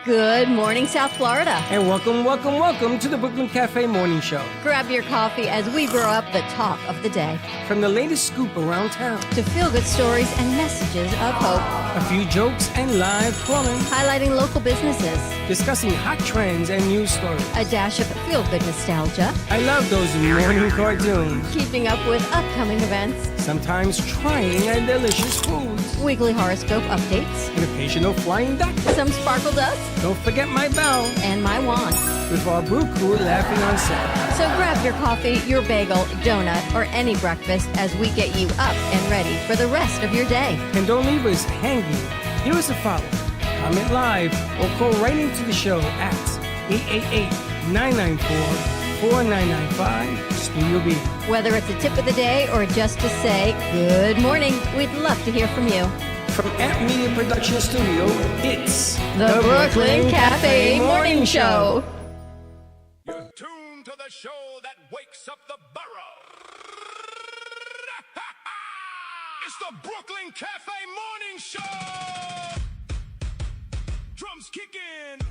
Good morning, South Florida. And welcome to the Brooklyn Cafe Morning Show. Grab your coffee as we brew up the talk of the day. From the latest scoop around town to feel-good stories and messages of hope. A few jokes and live calling. Highlighting local businesses. Discussing hot trends and news stories. A dash of feel-good nostalgia. I love those morning cartoons. Keeping up with upcoming events. Sometimes trying a delicious foods. Weekly horoscope updates. An occasional flying duck. Some sparkle dust. Don't forget my bell. And my wand. With our Brew Crew laughing on set. So grab your coffee, your bagel, donut, or any breakfast as we get you up and ready for the rest of your day. And don't leave us hanging. Give us a follow, comment live, or call right into the show at 888-994-4995 Studio B. Whether it's a tip of the day or just to say good morning, we'd love to hear from you. From Amp Media Production Studio, it's the Brooklyn Cafe Morning Show. You're tuned to the show that wakes up the borough. It's the Brooklyn Cafe Morning Show. Drums kicking.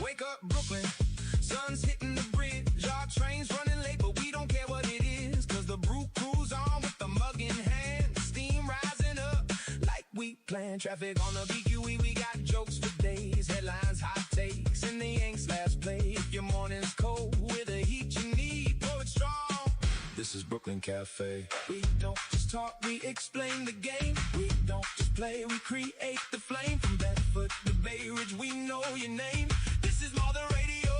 Wake up, Brooklyn. Sun's hitting the bridge. Our trains running late, but we don't care what it is. Cause the Brew Crew's on with the mug in hand. Steam rising up like we planned. Traffic on the BQE, we got jokes for days. Headlines, hot takes, and the Yanks last play. If your morning's cold with the heat you need, pour it strong. This is Brooklyn Cafe. We don't just talk, we explain the game. We don't just play, we create the flame. From Bedford to Bay Ridge, we know your name. This is more than radio.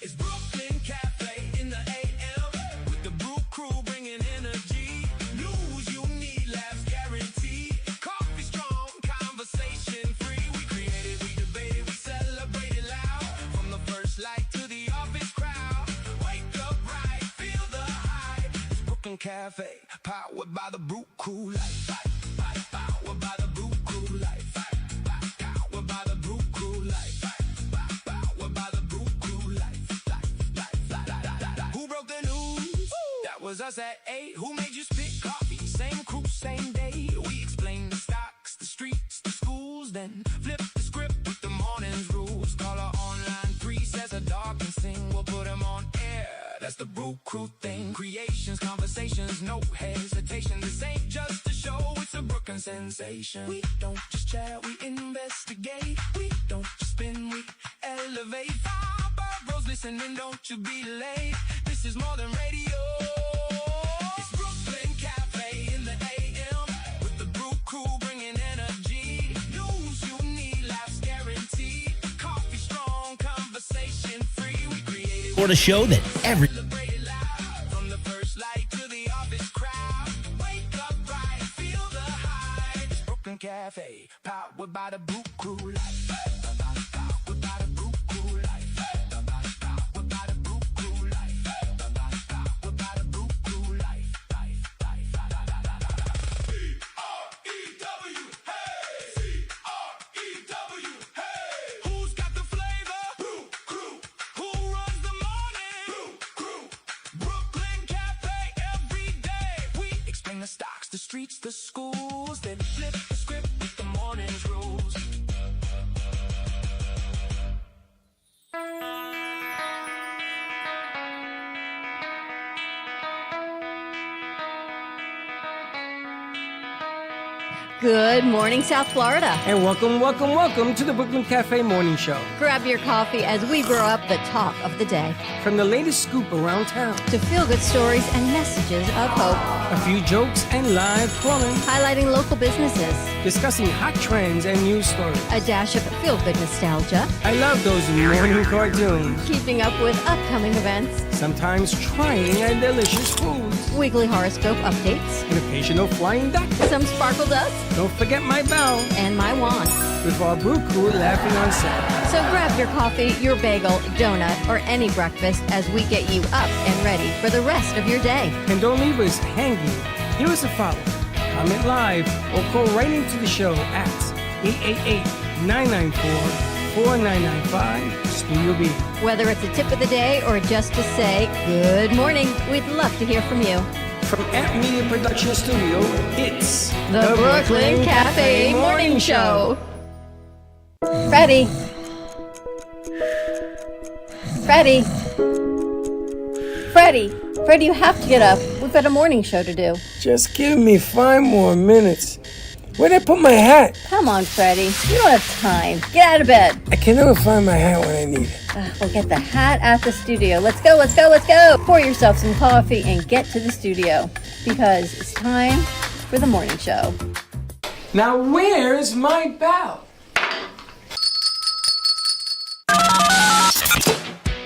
It's Brooklyn Cafe in the AM. With the Brew Crew bringing energy. News you need, laughs guaranteed. Coffee strong, conversation free. We created, we debated, we celebrated loud. From the first light to the office crowd. Wake up right, feel the hype. It's Brooklyn Cafe, powered by the Brew Crew. Powered by the Brew Crew. Powered by the Brew Crew. Powered by the Brew Crew. Who broke the news? That was us at 8. Who made you spit coffee? Same crew, same day. We explained the stocks, the streets, the schools. Then flip the script with the morning's rules. Call our online 3, says a dog can sing. We'll put him on air. That's the Brew Crew thing. Creations, conversations, no hesitation. This ain't just a show, it's a Brooklyn sensation. We don't just chat, we investigate. We don't just spin, we elevate. Five boroughs listening, don't you be late. This is more than radio. It's Brooklyn Cafe in the AM. With the Brew Crew bringing energy. News you need, laughs guaranteed. Coffee strong, conversation free. We created for the show that every from the first light to the office crowd. Wake up right, feel the hype. It's Brooklyn Cafe, powered by the Brew Crew. Powered by the Brew Crew. Powered by the Brew Crew. Powered by the Brew Crew. C-R-E-W, hey! C-R-E-W, hey! Who's got the flavor? Brew Crew. Who runs the morning? Brew Crew. Brooklyn Cafe every day. We explain the stocks, the streets, the schools. Then flip the script with the morning's rules. Good morning, South Florida. And welcome to the Brooklyn Cafe Morning Show. Grab your coffee as we brew up the talk of the day. From the latest scoop around town to feel-good stories and messages of hope. A few jokes and live calling. Highlighting local businesses. Discussing hot trends and news stories. A dash of feel-good nostalgia. I love those morning cartoons. Keeping up with upcoming events. Sometimes trying a delicious foods. Weekly horoscope updates. An occasional flying duck. Some sparkle dust. Don't forget my bell. And my wand. With our Brew Crew laughing on set. So grab your coffee, your bagel, donut, or any breakfast as we get you up and ready for the rest of your day. And don't leave us hanging. Give us a follow, comment live, or call right into the show at 888-994-4995, Studio B. Whether it's a tip of the day or just to say good morning, we'd love to hear from you. From Amp Media Production Studio, it's The Brooklyn Cafe Morning Show. Freddie. Freddie, you have to get up. We've got a morning show to do. Just give me 5 more minutes. Where'd I put my hat? Come on, Freddie. You don't have time. Get out of bed. I can never find my hat when I need it. We'll get the hat at the studio. Let's go. Pour yourself some coffee and get to the studio because it's time for the morning show. Now where's my bell?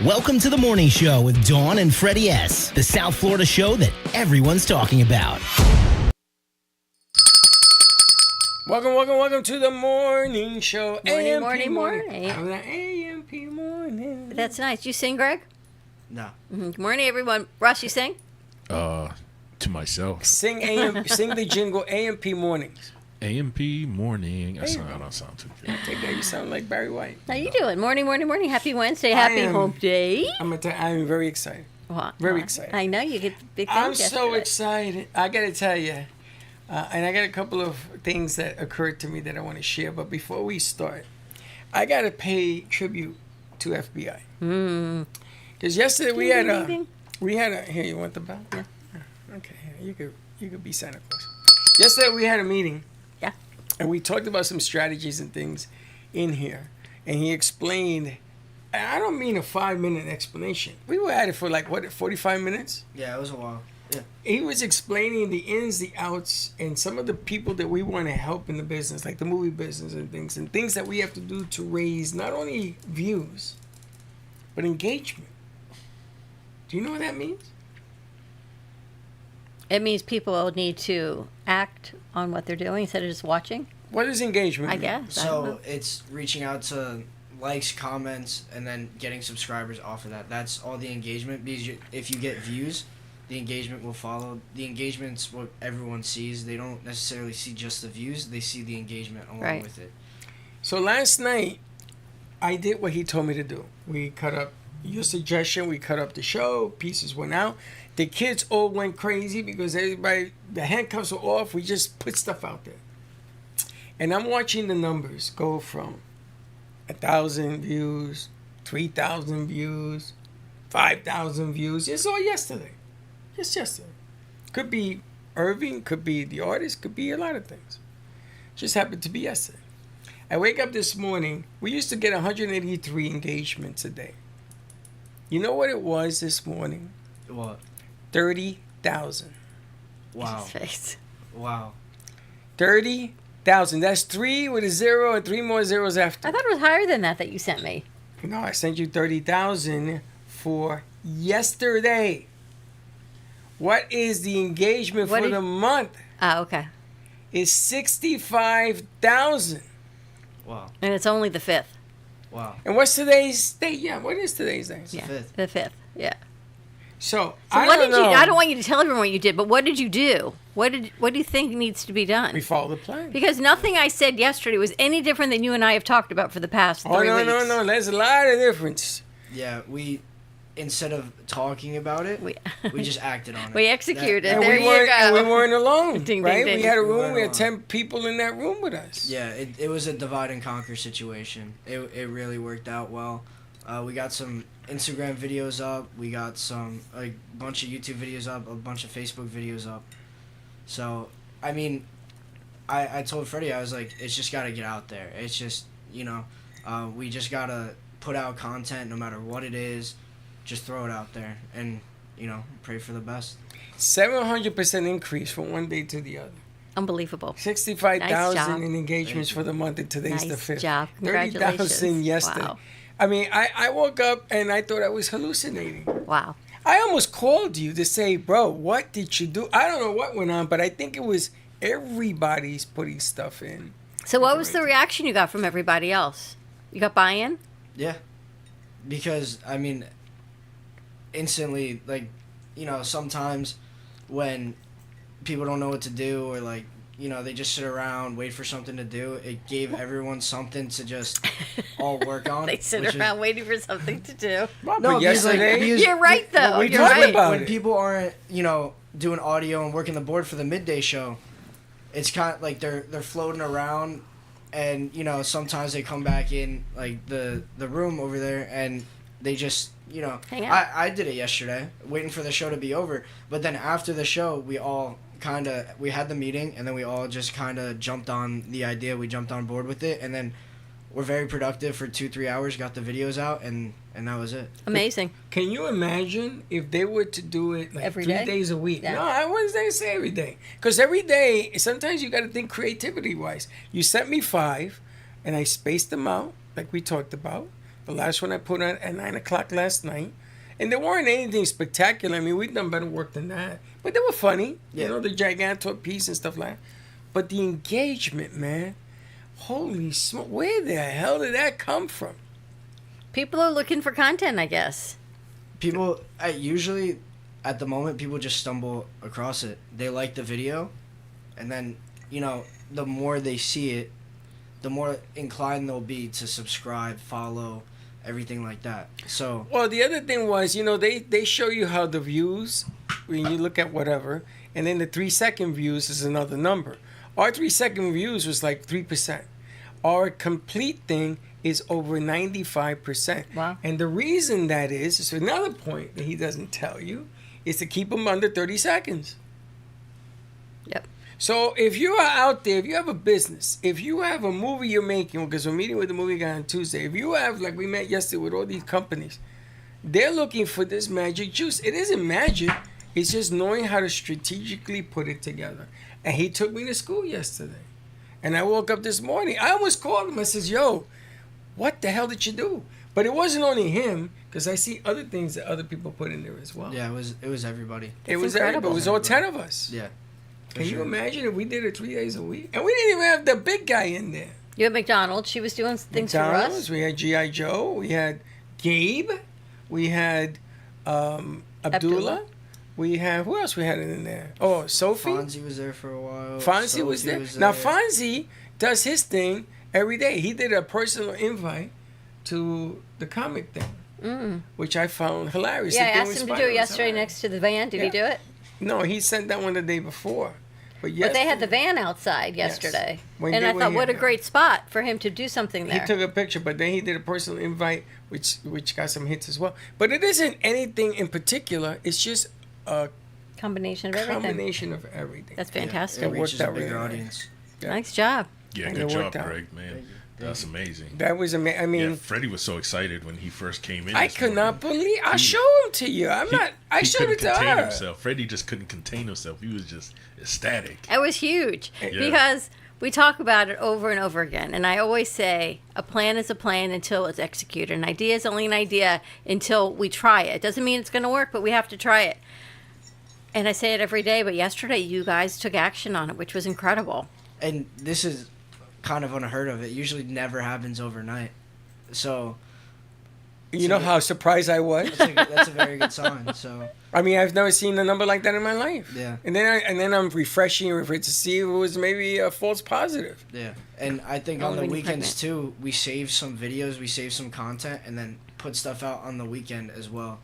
Welcome to the morning show with Dawn and Freddie S., the South Florida show that everyone's talking about. Welcome to the morning show. Morning. AMP morning. That's nice. You sing, Greg? No. Good morning, everyone. Russ, you sing? To myself. Sing the jingle AMP mornings. AMP morning. I don't sound too good. Take that. You sound like Barry White. How you doing? Morning. Happy Wednesday. Happy Hump Day. I'm very excited. Very excited. I know you get big things. I'm so excited. I got to tell you, and I got a couple of things that occurred to me that I want to share. But before we start, I got to pay tribute to FBI. Because yesterday we had a here. You want the bell? Yeah. Okay. You could be Santa Claus. Yesterday we had a meeting. Yeah. And we talked about some strategies and things in here. And he explained, and I don't mean a 5-minute explanation. We were at it for 45 minutes? Yeah, it was a while. Yeah. He was explaining the ins, the outs, and some of the people that we want to help in the business, like the movie business and things that we have to do to raise not only views, but engagement. Do you know what that means? It means people need to act on what they're doing instead of just watching. What is engagement? I guess. So it's reaching out to likes, comments, and then getting subscribers off of that. That's all the engagement. Because if you get views, the engagement will follow. The engagement's what everyone sees. They don't necessarily see just the views. They see the engagement along with it. So last night, I did what he told me to do. We cut up your suggestion. We cut up the show. Pieces went out. The kids all went crazy because everybody, the handcuffs were off. We just put stuff out there. And I'm watching the numbers go from 1,000 views, 3,000 views, 5,000 views. It's all yesterday. Just yesterday. Could be Irving, could be the artist, could be a lot of things. Just happened to be yesterday. I wake up this morning. We used to get 183 engagements a day. You know what it was this morning? What? 30,000. Wow. His face. Wow. 30,000. That's 3 with a 0 and 3 more zeros after. I thought it was higher than that you sent me. No, I sent you 30,000 for yesterday. What is the engagement for the month? Oh, okay. It's 65,000. Wow. And it's only the 5th. Wow. And what's today's date? Yeah, what is today's date? Yeah, fifth. the 5th. Yeah. So I don't know. I don't want you to tell everyone what you did, but what did you do? What do you think needs to be done? We follow the plan. Because nothing I said yesterday was any different than you and I have talked about for the past 3 weeks. No. There's a lot of difference. Yeah, we, instead of talking about it, we just acted on it. We executed. And There we you weren't, go. and we weren't alone, Ding, right? ding, ding. We had a room. weren't We had alone. 10 people in that room with us. Yeah, it was a divide and conquer situation. It really worked out well. We got some Instagram videos up. We got a bunch of YouTube videos up, a bunch of Facebook videos up. So, I mean, I told Freddie, I was like, it's just got to get out there. It's just, we just got to put out content no matter what it is. Just throw it out there and, pray for the best. 700% increase from one day to the other. Unbelievable. 65,000 Nice job. in engagements for the month, and today's the Nice 5th. job. 30,000 Congratulations. yesterday. Wow. I mean, I woke up and I thought I was hallucinating. Wow. I almost called you to say, bro, what did you do? I don't know what went on, but I think it was everybody's putting stuff in. So what was the reaction you got from everybody else? You got buy-in? Yeah. Because, I mean, instantly, sometimes when people don't know what to do or, they just sit around, wait for something to do. It gave everyone something to just all work on. They sit around waiting for something to do. Well, No, but because, like, yesterday, because- You're right, though. we You're talked right. about when it. people aren't, doing audio and working the board for the midday show, it's kind of like they're floating around, and sometimes they come back in like the room over there, and they just Hang out. I did it yesterday, waiting for the show to be over, but then after the show, we had the meeting, and then we all just kind of jumped on the idea. We jumped on board with it, and then we're very productive for 2-3 hours. Got the videos out, and that was it. Amazing. Can you imagine if they were to do it like Every 3 day? days a week? Yeah. No, I wasn't say every day. Because every day, sometimes you got to think creativity-wise. You sent me 5, and I spaced them out, like we talked about. The last one I put on at 9 o'clock last night. And they weren't anything spectacular. I mean, we've done better work than that. But they were funny. Yeah. The Gigantor piece and stuff like that. But the engagement, man. Holy smoke. Where the hell did that come from? People are looking for content, I guess. People usually at the moment people just stumble across it. They like the video, and then the more they see it, the more inclined they'll be to subscribe, follow, everything like that. So Well, the other thing was, they show you how the views, when you look at whatever, and then the 3-second views is another number. Our 3-second views was like 3%. Our complete thing is over 95%. Wow. And the reason that is another point that he doesn't tell you, is to keep them under 30 seconds. Yep. So if you are out there, if you have a business, if you have a movie you're making, because we're meeting with the movie guy on Tuesday, if you have, like we met yesterday with all these companies, they're looking for this magic juice. It isn't magic. It's just knowing how to strategically put it together. And he took me to school yesterday. And I woke up this morning. I almost called him. I says, yo, what the hell did you do? But it wasn't only him, because I see other things that other people put in there as well. yeah, it was everybody. It was incredible. everybody. It was all 10 of us. Yeah. for Can you sure. imagine if we did it 3 days a week? And we didn't even have the big guy in there. You had McDonald's. She was doing things for McDonald's, us. we had G.I. Joe, we had Gabe, we had Abdullah. We had, who else we had in there? Oh, Sophie. Fonzie was there for a while. Fonzie was Sophie there. Now, Fonzie does his thing every day. He did a personal invite to the comic thing, which I found hilarious. Yeah, I The thing asked with him to Spider do it was yesterday hilarious. next to the van. Did he Yeah. do it? No, he sent that one the day before. But But they had the yesterday, van outside yesterday. When And they I were thought, here, what a yeah. great spot for him to do something He there. took a picture, but then he did a personal invite, which got some hits as well. But it isn't anything in particular. It's just a Combination of everything. combination of everything. That's Yeah, fantastic. it It worked reaches a out bigger really nice. audience. Yeah. Nice job. Yeah, And good it job, worked out. Greg, man. That's amazing. That was amazing. I mean, Yeah, Freddie was so excited when he first came in. I this could not morning. believe. I'll He- show him to you. I He showed couldn't it to contain her. himself. Freddie just couldn't contain himself. He was just ecstatic. It was huge Yeah. because we talk about it over and over again. And I always say a plan is a plan until it's executed. An idea is only an idea until we try it. It doesn't mean it's going to work, but we have to try it. And I say it every day, but yesterday you guys took action on it, which was incredible. And this is kind of unheard of. It usually never happens overnight. So You know how surprised I was. that's a very good sign. So I mean, I've never seen a number like that in my life. Yeah. And then I'm refreshing to see if it was maybe a false positive. yeah, and I think Oh, on the when you're weekends too, we save some videos, we save some content, and then put stuff out on the weekend as well.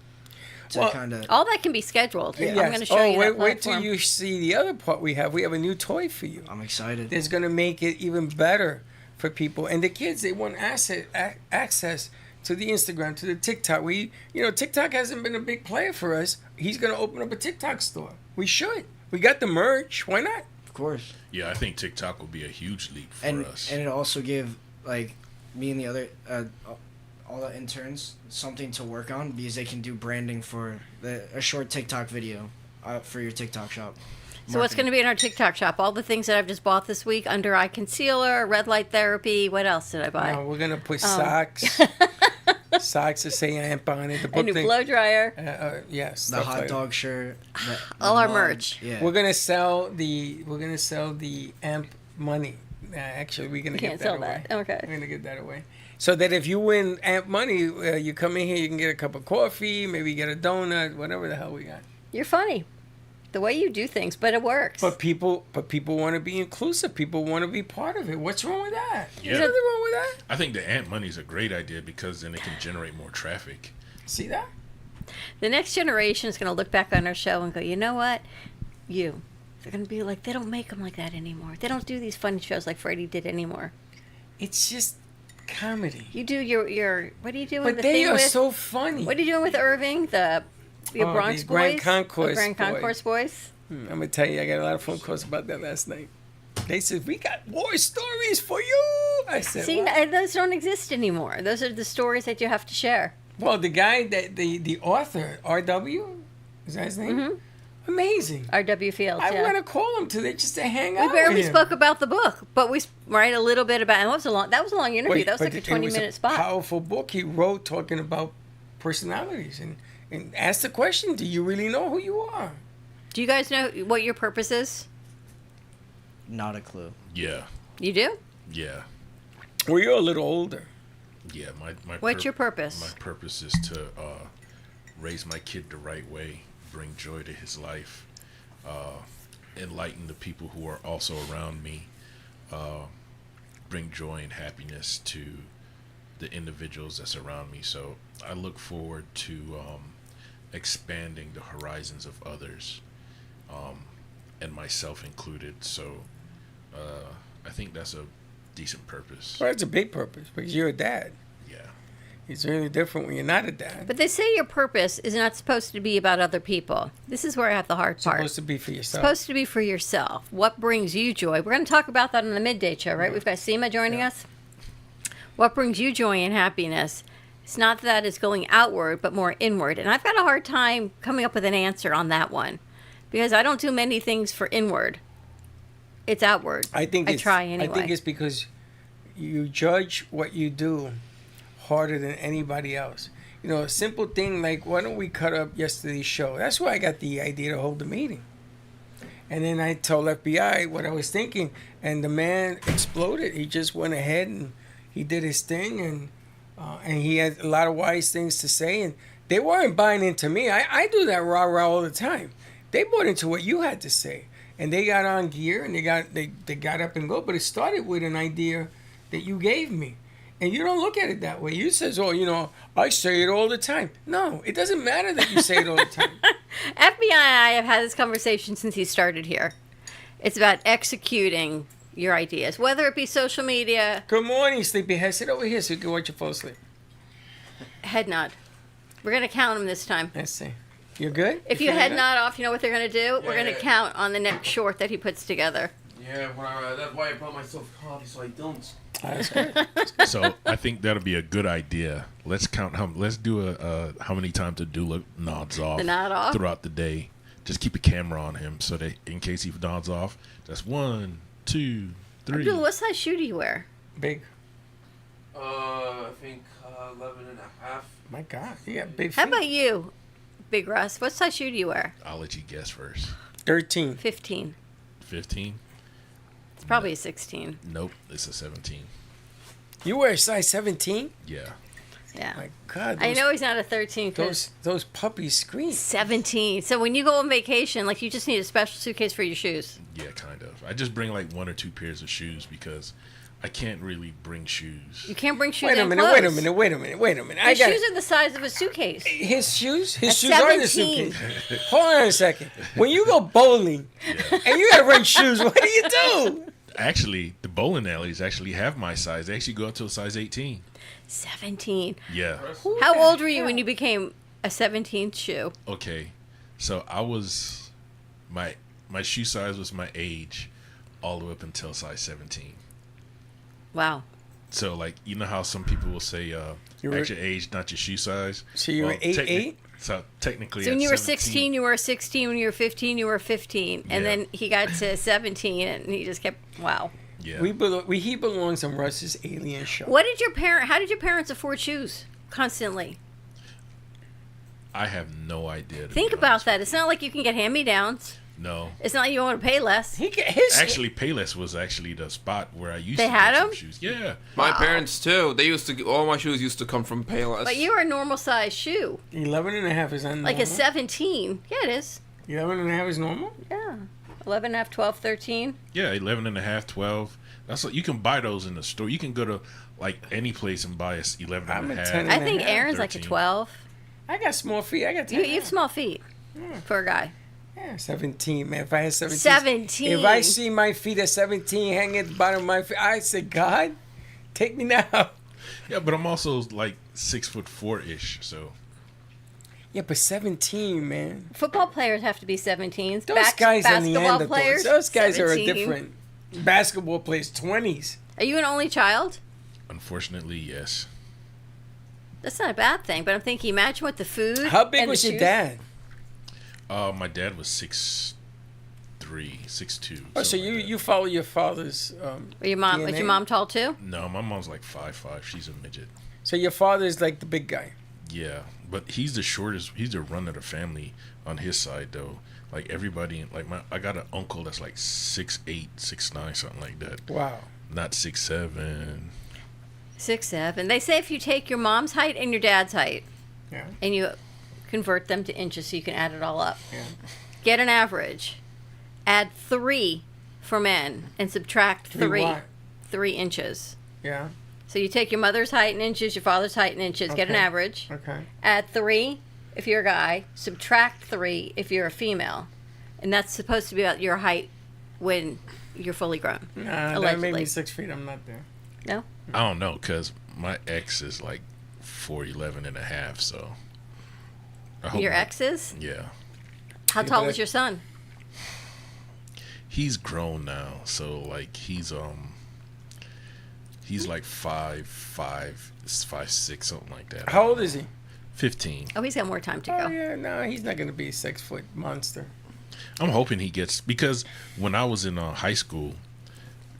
To Well, kind of All that can be scheduled. I'm going to show oh, you that wait till platform. you see the other part we have. We have a new toy for you. I'm excited. That's going to make it even better for people. And the kids, they want access to the Instagram, to the TikTok. TikTok hasn't been a big player for us. He's going to open up a TikTok store. We should. We got the merch. Why not? Of course. Yeah, I think TikTok will be a huge leap for and us. and it also gave like me and the other all the interns something to work on because they can do branding for a short TikTok video for your TikTok shop. So what's going to be in our TikTok shop? All the things that I've just bought this week: under eye concealer, red light therapy. What else did I buy? No, we're going to put socks. Socks that say AMP on it. The A book new thing. blow dryer. Yes. the stuff hot like that. dog shirt, All our mug. merch. Yeah, We're gonna sell the AMP money. Actually, we're gonna You get can't that sell away. that. Okay. We're gonna get that away. So that if you win AMP money, you come in here, you can get a cup of coffee, maybe get a donut, whatever the hell we got. You're funny. the way you do things, but it works. But people want to be inclusive. People want to be part of it. What's wrong with that? Yeah. There's nothing wrong with that. I think the ant money is a great idea because then it can generate more traffic. See that? The next generation is going to look back on our show and go, you know what? They're going to be like, they don't make them like that anymore. They don't do these funny shows like Freddie did anymore. It's just comedy. You do your what do you do with But the they thing are with, so funny. what are you doing with Irving, your Bronx the boys? Grand Concourse The Grand boys. Concourse boys? I'm going to tell you, I got a lot of phone calls about that last night. They said, we got war stories for you. I said, See, what? those don't exist anymore. Those are the stories that you have to share. Well, the guy, the author, R.W., is that his name? Mm-hmm. Amazing. R.W. Fields, I yeah. want to call him today just to hang out We with barely him. spoke about the book, but we write a little bit about. And that was a long interview. Wait, that was but like a it was 20-minute spot. Powerful book he wrote talking about personalities and ask the question: do you really know who you are? Do you guys know what your purpose is? Not a clue. Yeah. You do? Yeah. Well, you're a little older. Yeah. My What's your purpose? My purpose is to raise my kid the right way, bring joy to his life, enlighten the people who are also around me, bring joy and happiness to the individuals that's around me. So I look forward to expanding the horizons of others, and myself included. So I think that's a decent purpose. Well, that's a big purpose because you're a dad. Yeah. It's really different when you're not a dad. But they say your purpose is not supposed to be about other people. This is where I have the hard It's part. supposed to be for It's yourself. supposed to be for yourself. What brings you joy? We're going to talk about that on the midday show, right? We've got Seema joining us. What brings you joy and happiness? It's not that it's going outward, but more inward. And I've got a hard time coming up with an answer on that one because I don't do many things for inward. It's outward. I try anyway. I think it's because you judge what you do harder than anybody else. You know, a simple thing like, why don't we cut up yesterday's show? That's why I got the idea to hold the meeting. And then I told FBI what I was thinking, and the man exploded. He just went ahead and he did his thing, and he had a lot of wise things to say, and they weren't buying into me. I do that rah-rah all the time. They bought into what you had to say, and they got on gear, and they got up and go, but it started with an idea that you gave me. And you don't look at it that way. You says, oh, you know, I say it all the time. No, it doesn't matter that you say it all the time. FBI and I have had this conversation since he started here. It's about executing your ideas, whether it be social media. Good morning, sleepyhead. Sit over here so you can watch your fall asleep. Head nod. We're going to count them this time. Let's see. You're good? If you feeling head good? nod off, you know what they're going to do? We're going to yeah. count on the next short that he puts together. Yeah, well, that's why I brought myself coffee so I don't. That's good. So I think that'll be a good idea. Let's count let's do a how many times the doula nods off, The nod off? throughout the day. Just keep a camera on him so that in case he nods off, that's 1, 2, 3. Abdul, what size shoe do you wear? Big. I think 11 and a half. My God. You got big feet. How about you, Big Russ? What size shoe do you wear? I'll let you guess first. 13. 15. 15? It's probably a 16. Nope, it's a 17. You wear a size 17? Yeah. Yeah. My God. I know he's not a 13 because Those puppies scream. 17. So when you go on vacation, like you just need a special suitcase for your shoes. Yeah, kind of. I just bring like 1 or 2 pairs of shoes because I can't really bring shoes. You can't bring shoes Wait a and minute, clothes. wait a minute. I His got shoes are the size of a suitcase. his shoes? His At shoes are in the 17. suitcase. Hold on a second. When you go bowling and you gotta bring shoes, what do you do? Actually, the bowling alleys actually have my size. They actually go up to a size 18. 17. Yeah. How old were you when you became a 17th shoe? Okay. So I was my shoe size was my age all the way up until size 17. Wow. So like you know how some people will say You were- at your age, not your shoe size. So you were 8'8"? So technically, So when at you were 17, 16, you were 16. When you were 15, you were 15. And Yeah. then he got to 17 and he just kept, wow. Yeah. He belongs on Russ's Alien Show. How did your parents afford shoes constantly? I have no idea. to Think be about honest. that. It's not like you can get hand-me-downs. No. It's not like you want to pay less. Actually, Payless was actually the spot where I used They to had get some them? shoes. Yeah. My parents too. They used to. All my shoes used to come from Payless. But you were a normal size shoe. 11 and a half is on Like a 17. Yeah, it is. 11 and a half is normal? Yeah. 11 and a half, 12, 13. Yeah, 11 and a half, 12. That's what you can buy those in the store. You can go to like any place and buy a 11 I'm and a a half. 10 I and a think half, Aaron's like a 13. 12. I got small feet. I got 10. You have small feet for a guy. Yeah, 17, man. If I had 17. 17. If I see my feet at 17 hanging at the bottom of my feet, I say, God, take me now. Yeah, but I'm also like 6'4" ish. So Yeah, but 17, man. Football players have to be 17s. Those guys are basketball Neanderthals. players, Those guys 17. are different. Basketball players, 20s. Are you an only child? unfortunately, yes. That's not a bad thing, but I'm thinking, imagine what the food. How big and the was your shoes- dad? My dad was 6'3", 6'2". Oh, so something like that. you follow your father's. Or your mom? DNA? Was your mom tall too? No, my mom's like 5'5". She's a midget. So your father's like the big guy. Yeah, but he's the shortest. He's the run of the family on his side, though. Like everybody, like I got an uncle that's like 6'8", 6'9", something like that. Wow. Not 6'7". 6'7". They say if you take your mom's height and your dad's height, Yeah. and you convert them to inches, so you can add it all up. Yeah. Get an average. Add 3 for men and subtract 3. what? 3 inches. Yeah. So you take your mother's height in inches, your father's height in inches, get an Okay. average. Okay. Add 3 if you're a guy, subtract 3 if you're a female. And that's supposed to be about your height when you're fully grown. Nah, that Allegedly. made me 6 feet. I'm not there. No? I don't know, cause my ex is like 4'11" and a half. So I hope Your my- ex is? Yeah, How Yeah, tall but is your son? he's grown now. So like he's like 5'6", something like that. How old is he? 15. Oh, he's got more time to Oh, go. yeah. No, he's not going to be a 6 foot monster. I'm hoping he gets, because when I was in high school,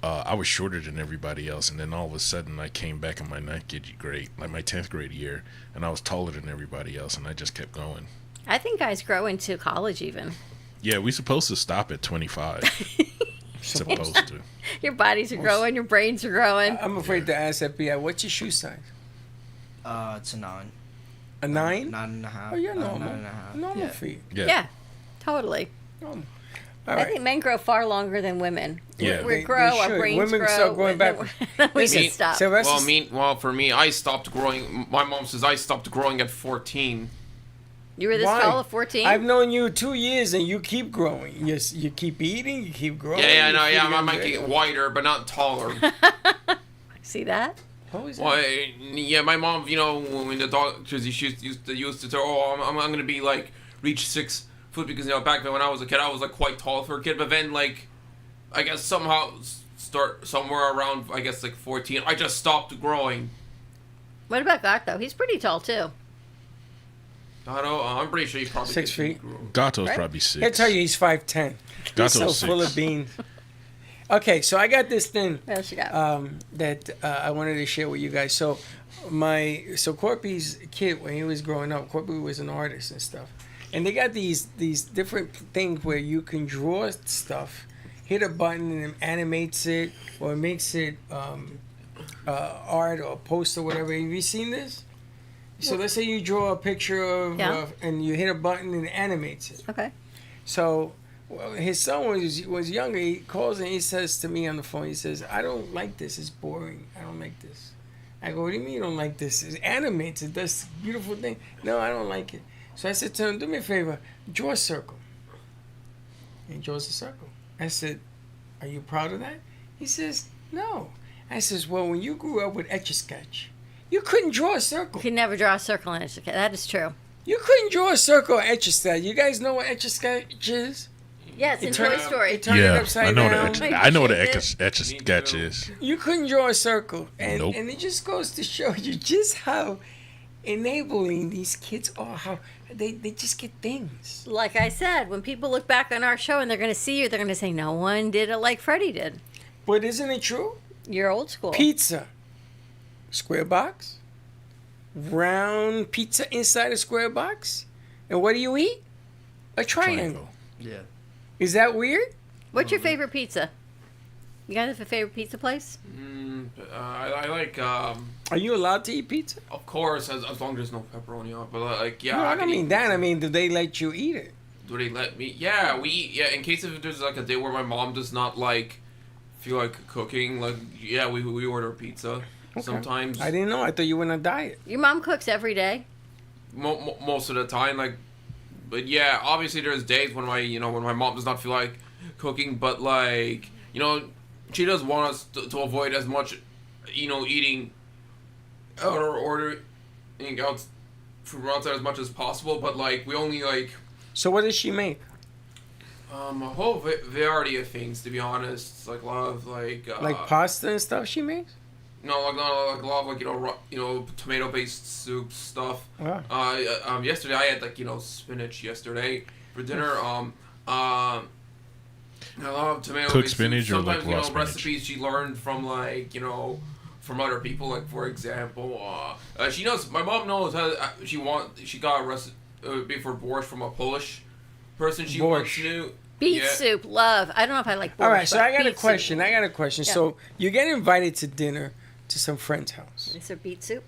I was shorter than everybody else, and then all of a sudden I came back in my 9th grade, like my 10th grade year, and I was taller than everybody else, and I just kept going. I think guys grow into college even. Yeah, we supposed to stop at 25. supposed to. Your bodies are growing, your brains are growing. I'm afraid to ask FBI, what's your shoe size? It's a 9. A 9? 9.5. Oh, you're normal. 9.5. Normal Yeah. feet. Yeah. Yeah, totally. Normal. All I right. think men grow far longer than women. Yeah. We They- grow, they our should. brains Women grow. start growing and then backwards. we Listen, can stop. Sylvester, Well, for me, I stopped growing. My mom says I stopped growing at 14. You were this why? tall at 14? I've known you 2 years and you keep growing. You keep eating, you keep growing. Yeah, you no, keep yeah, I getting might bigger. get wider, but not taller. See that? How is that? Well, yeah, my mom, when the doctors used to tell, oh, I'm gonna be like reach 6 foot, because back then when I was a kid, I was like quite tall for a kid, but then like I guess somehow start somewhere around like 14, I just stopped growing. What about Gato? He's pretty tall too. I don't know. I'm pretty sure you probably 6 feet. Gato's Right? probably 6. He'll tell you he's 5'10". He's Gato's so 6. full of beans. Okay, so I got this thing What else you got? that I wanted to share with you guys. So Corpy's kid, when he was growing up, Corpy was an artist and stuff, and they got these different things where you can draw stuff, hit a button and it animates it or makes it art or post or whatever. Have you seen this? So let's say you draw a picture of, Yeah. and you hit a button and it animates it. Okay. So his son was younger. He calls and he says to me on the phone, he says, I don't like this. It's boring. I don't like this. I go, what do you mean you don't like this? It animates. It does beautiful thing. No, I don't like it. So I said to him, do me a favor. Draw a circle. And he draws a circle. I said, are you proud of that? He says, no. I says, well, when you grew up with Etch-a-Sketch, you couldn't draw a circle. You could never draw a circle in it. Okay, that is true. You couldn't draw a circle or Etch-a-Sketch. You guys know what Etch-a-Sketch is? Yes, in turn- Toy Story. you turn it Yeah, upside I know down. what I know what an Shake etch-a-sketch is. You couldn't draw a circle. And, Nope. and it just goes to show you just how enabling these kids are, how they just get things. Like I said, when people look back on our show and they're going to see you, they're going to say, no one did it like Freddie did. But isn't it true? You're old school. Pizza. Square box. Round pizza inside a square box. And what do you eat? A triangle. Yeah. Is that weird? What's your favorite pizza? You guys have a favorite pizza place? I like, Are you allowed to eat pizza? of course, as long as there's no pepperoni on it, but yeah. No, I can don't mean eat that. pizza. I mean, do they let you eat it? do they let me? Yeah, we eat. Yeah, in case if there's like a day where my mom does not like feel like cooking, like yeah, we order pizza sometimes. I didn't know. I thought you were on a diet. Your mom cooks every day. Most of the time, like, but yeah, obviously there's days when my mom does not feel like cooking, but like she does want us to avoid as much eating out or ordering out from outside as much as possible, but like we only like. So what does she make? A whole variety of things, to be honest. Like a lot of like pasta and stuff she makes. No, like a lot of like tomato-based soup stuff. Wow. Yesterday I had like spinach yesterday for dinner. A lot of tomato-based Cooked spinach soup. or like Sometimes raw spinach? recipes she learned from like from other people. Like for example, she knows. My mom knows how she got a recipe for borscht from a Polish person she once knew. Beet soup, love. I don't know if I like borscht. All right, so but I got a beet question. soup. Yeah. So you get invited to dinner to some friend's house, Is there beet soup?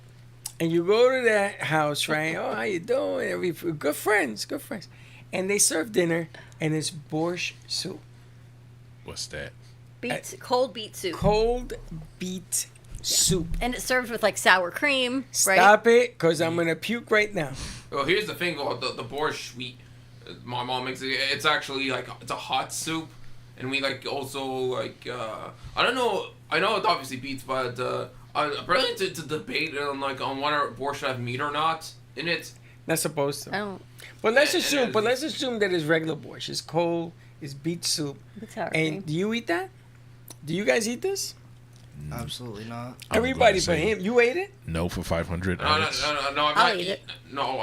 and you go to that house, right? Oh, how you doing? Good friends, and they serve dinner, and it's borscht soup, What's that? Cold beet soup. cold beet soup. And it's served with like sour cream, right? Stop it, cause I'm gonna puke right now. Well, here's the thing about the borscht my mom makes it. It's actually like it's a hot soup, and we like also like I don't know. I know it obviously beets, but apparently to debate on whether borscht should have meat or not in it. Not supposed to. I don't. But let's And- assume that it's regular borscht. It's cold. It's beet soup. With sour And cream. do you eat that? Do you guys eat this? Absolutely not. I'm Everybody gonna but say him. You ate it? No for 500. No, I'm I'll not eat it. No,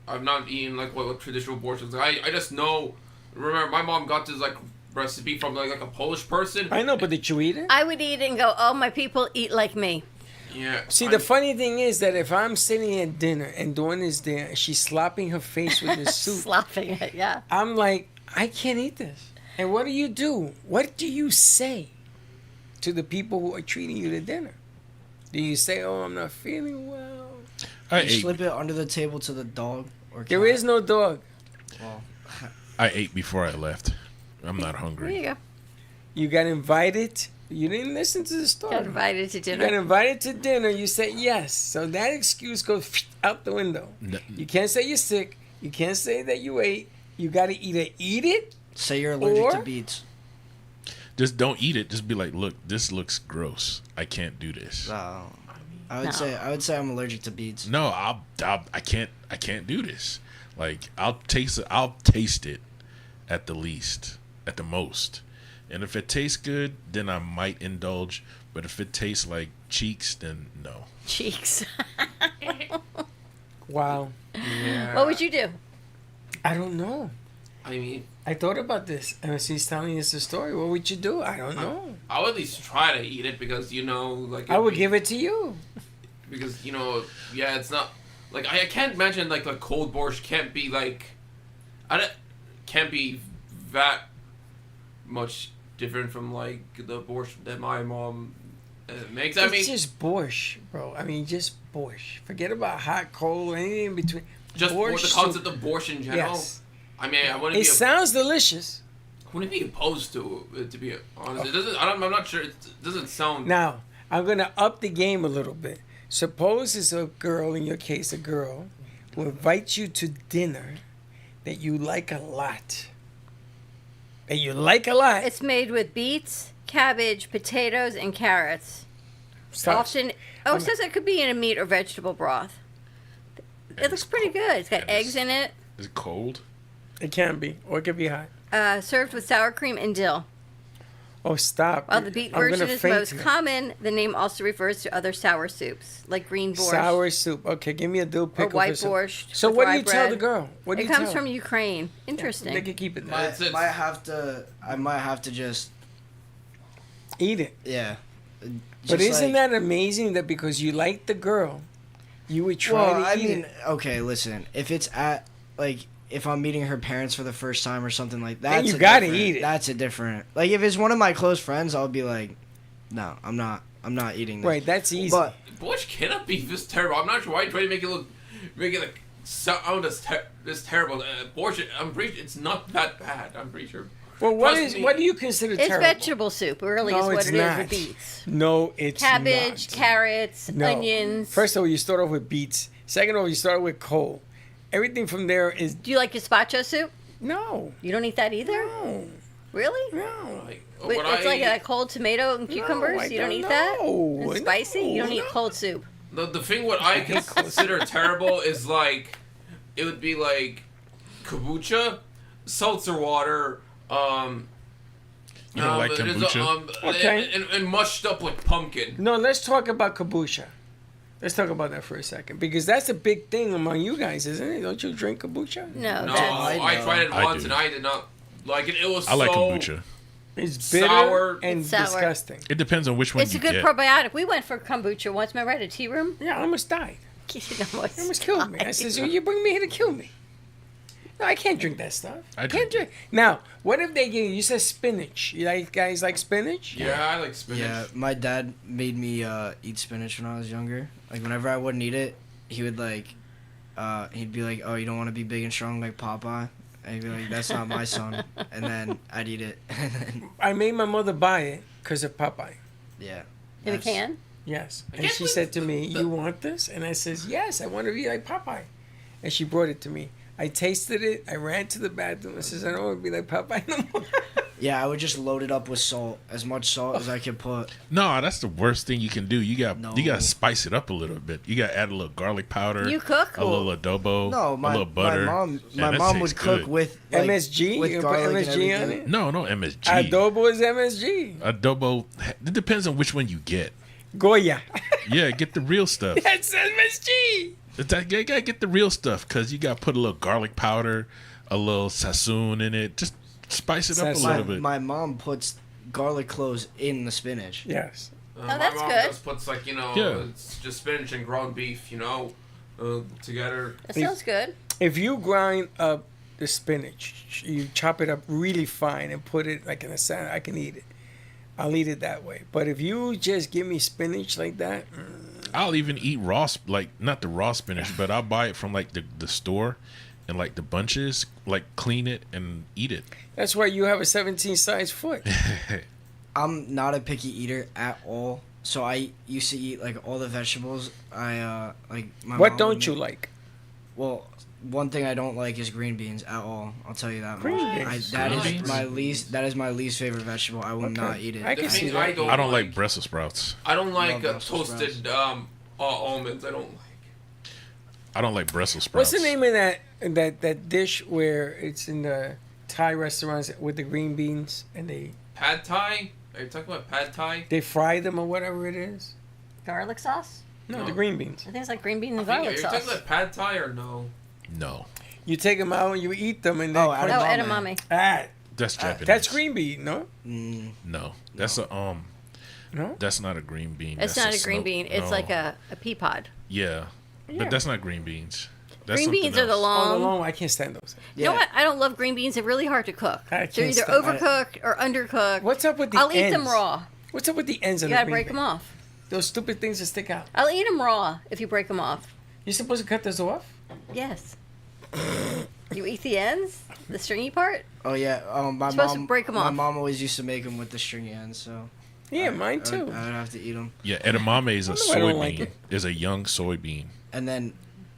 I've not eaten like what traditional borscht is. I just know. Remember, my mom got this like recipe from like a Polish person. I know, but did you eat it? I would eat it and go, oh, my people eat like me. Yeah. See, the funny thing is that if I'm sitting at dinner and Dawn is there and she's slopping her face with this soup, Slopping it, yeah. I'm like, I can't eat this. And what do? What do you say to the people who are treating you to dinner? Do you say, oh, I'm not feeling well? I You ate. slip it under the table to the dog or There cat. is no dog. Well, I ate before I left. I'm not There hungry. you go. You got invited. You didn't listen to the story. Got invited to You dinner. got invited to dinner. You said yes. So that excuse goes out the window. No, You can't say you're sick. You can't say that you ate. You got to either eat it. say you're allergic to Or- beets. just don't eat it. Just be like, look, this looks gross. I can't do this. I would No. say I'm allergic to beets. No, I can't do this. Like I'll taste it at the least, at the most. And if it tastes good, then I might indulge. But if it tastes like cheeks, then no. Cheeks. Wow. Yeah. What would you do? I don't know. I mean, I thought about this. And she's telling us the story. What would you do? I don't know. I would at least try to eat it because like I would give it to you. because yeah, it's not like I can't imagine like the cold borscht can't be like can't be that much different from like the borscht that my mom makes. I It's mean, just borscht, bro. I mean, just borscht. Forget about hot, cold, anything in between. just for the Borscht concept soup. of borscht in general. Yes. I mean, I wouldn't It sounds delicious. be opposed to it, to be honest. It doesn't. I'm not sure. It doesn't sound. Now, I'm going to up the game a little bit. Suppose it's a girl, in your case, a girl, who invites you to dinner that you like a lot. That you like a lot. It's made with beets, cabbage, potatoes, and carrots. Stop. Often, it says it could be in a meat or vegetable broth. It looks pretty good. It's got and eggs in it. Is it cold? It can be, or it can be hot. Served with sour cream and dill. Oh, stop. While the beet I'm version gonna is faint most here. common, the name also refers to other sour soups, like green borscht Sour soup. Okay, give me a dill or pickle. white for some- borscht. So with what do rye you tell the bread. girl? What do It you comes tell from Ukraine. Interesting. They can keep it there. It's- I might have to just Eat it. yeah. But Just isn't like- that amazing that because you like the girl, you would try Well, to I eat mean, it? okay, listen. If it's at like if I'm meeting her parents for the first time or something like that, you gotta eat it. That's a different. Like if it's one of my close friends, I'll be like, no, I'm not eating this. Right, that's easy. But Borscht cannot be this terrible. I'm not sure why you try to make it sound is terrible. Borscht, I'm pretty sure it's not that bad. I'm pretty sure. Well, Trust me. what do you consider It's terrible? vegetable soup, really, No, is what it's it is not. with beets. No, it's Cabbage, not. carrots, No. onions. First of all, you start off with beets. Second of all, you start with coal. everything from there is Do you like gazpacho soup? no, You don't eat that either? no, Really? no. Like, Wait, it's like a cold tomato and cucumbers? I You don't don't eat that? know. And spicy? You don't No, eat no. cold soup. the thing what I consider terrible is like it would be like kombucha, seltzer water, You don't like there's kombucha? Okay. and mushed up like pumpkin. No, let's talk about kombucha. Let's talk about that for a second because that's a big thing among you guys, isn't it? Don't you drink kombucha? No, No, that's... I tried it I once do. and I did not like it. It was I like so kombucha. It's bitter Sour. and It's sour. disgusting. It depends on which one It's you a good get. probiotic. We went for kombucha once. Remember at a tea room? Yeah, I almost died. You It almost killed me. I says, "You bring me here to kill me." No, I can't drink that stuff. I Can't drink drink. Now, what if they give you? You said spinach. You guys like spinach? Yeah, I like spinach. Yeah, my dad made me eat spinach when I was younger. Like whenever I wouldn't eat it, he would he'd be like, "Oh, you don't want to be big and strong like Popeye?" And he'd be like, "That's not my son." And then I'd eat it. And then, I made my mother buy it because of Popeye. yeah. In a that's- can? Yes. And can't she believe said to me, "You want this?" And I says, "Yes, I want to be like Popeye." And she brought it to me. I tasted it. I ran to the bathroom. I says, "I don't want to be like Popeye no more." Yeah, I would just load it up with salt, as much salt as I could put. No, that's the worst thing you can do. You got No. to spice it up a little bit. You got to add a little garlic powder. You cook? A little adobo. No, a little my butter. mom Yeah, that would tastes cook good. with like, MSG? with You gonna put garlic MSG and on everything. it? No MSG. Adobo is MSG. Adobo. It depends on which one you get. Goya. Yeah, get the real stuff. That's MSG. You gotta get the real stuff because you gotta put a little garlic powder, a little sassoon in it. Just spice it up a Sassoon. little bit. My mom puts garlic cloves in the spinach. Yes. My that's mom good. just puts like Yeah. it's just spinach and ground beef, together. That sounds good. If you grind up the spinach, you chop it up really fine and put it like in a salad, I can eat it. I'll eat it that way. But if you just give me spinach like that, I'll even eat raw, like not the raw spinach, but I'll buy it from like the store, and like the bunches, like clean it and eat it. that's why you have a 17 size foot. I'm not a picky eater at all, so I used to eat like all the vegetables. I like. My What mom don't would you make- like? Well, one thing I don't like is green beans at all. I'll tell you that Green much. beans? That Green is beans? my least. That is my least favorite vegetable. I will not eat it. I can The see thing that. I I don't like Brussels sprouts. I don't like Love Brussels toasted almonds. I don't like. I don't like Brussels sprouts. What's the name of that dish where it's in the Thai restaurants with the green beans and Pad Thai? Are you talking about Pad Thai? they fry them or whatever it is? Garlic sauce? No, No. the green beans. I think it's like green bean and Are garlic you talking sauce. about Pad Thai or no? No, You take them out and you eat them and then Oh, Oh, edamame. edamame. that's Japanese. that's green bean, no? No, that's No? That's not a green bean. It's That's not a green snow- bean. It's no. like a pea pod. Yeah, Yeah. but that's not green beans. That's Green something beans are the else. Oh, long. no, I can't stand those. You know what? I don't love green beans. They're really hard to cook. I They're can't either stand- overcooked or undercooked. What's up with the I'll ends? eat them raw. What's up with the ends of You the gotta green break bean? them off. Those stupid things that stick out. I'll eat them raw if you break them off. You're supposed to cut those off? Yes. You eat the ends, the stringy part. Oh yeah. My Supposed to mom. break 'em my off. mom always used to make them with the stringy ends, so. Yeah, mine too. I would have to eat them, Yeah, edamame is a I don't like soybean. it. Is a young soybean. and then.